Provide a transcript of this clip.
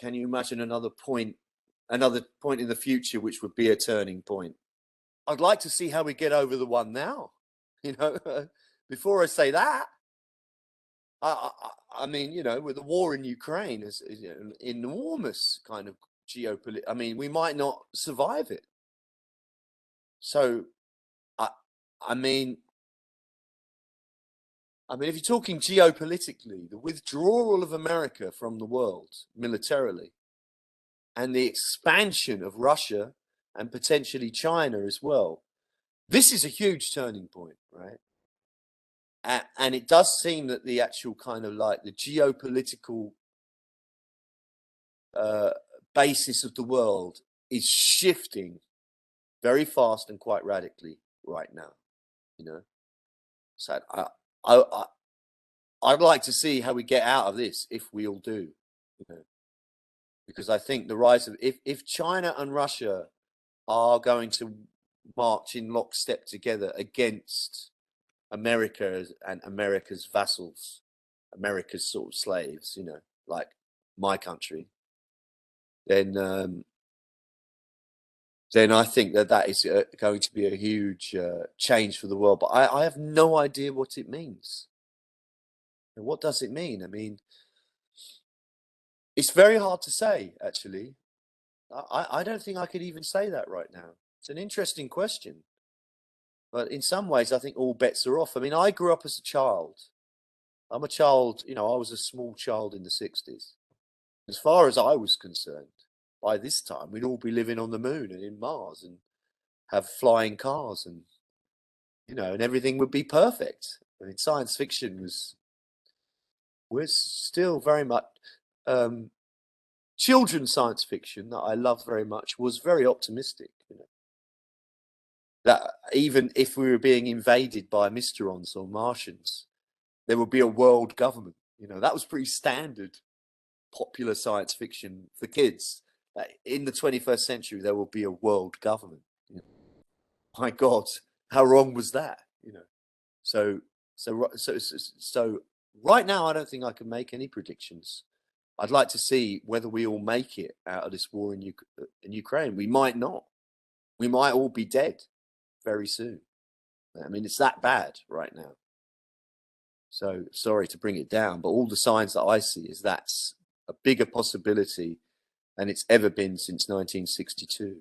can you imagine another point in the future which would be a turning point? I'd like to see how we get over the one now. You know, before I say that, I mean, you know, with the war in Ukraine is an enormous kind of geopolitical. I mean, we might not survive it. So, I mean, if you're talking geopolitically, the withdrawal of America from the world militarily, and the expansion of Russia and potentially China as well, this is a huge turning point, right? And it does seem that the actual kind of like the geopolitical basis of the world is shifting very fast and quite radically right now, you know. So I'd like to see how we get out of this, if we all do, you know, because I think the rise of if China and Russia are going to march in lockstep together against America and America's vassals, America's sort of slaves, you know, like my country, then I think that is going to be a huge change for the world. But I have no idea what it means. And what does it mean? I mean, it's very hard to say, actually. I don't think I could even say that right now. It's an interesting question. But in some ways, I think all bets are off. I mean, I grew up as a child. I'm a child, you know, I was a small child in the 60s. As far as I was concerned, by this time, we'd all be living on the moon and in Mars and have flying cars and, you know, and everything would be perfect. I mean, science fiction was still very much, children's science fiction that I loved very much was very optimistic, you know. That even if we were being invaded by Mysterons or Martians, there would be a world government. You know, that was pretty standard popular science fiction for kids. In the 21st century, there will be a world government. You know? My God, how wrong was that? You know, so right now, I don't think I can make any predictions. I'd like to see whether we all make it out of this war in Ukraine. We might not. We might all be dead very soon. I mean, it's that bad right now. So sorry to bring it down, but all the signs that I see is that's a bigger possibility than it's ever been since 1962.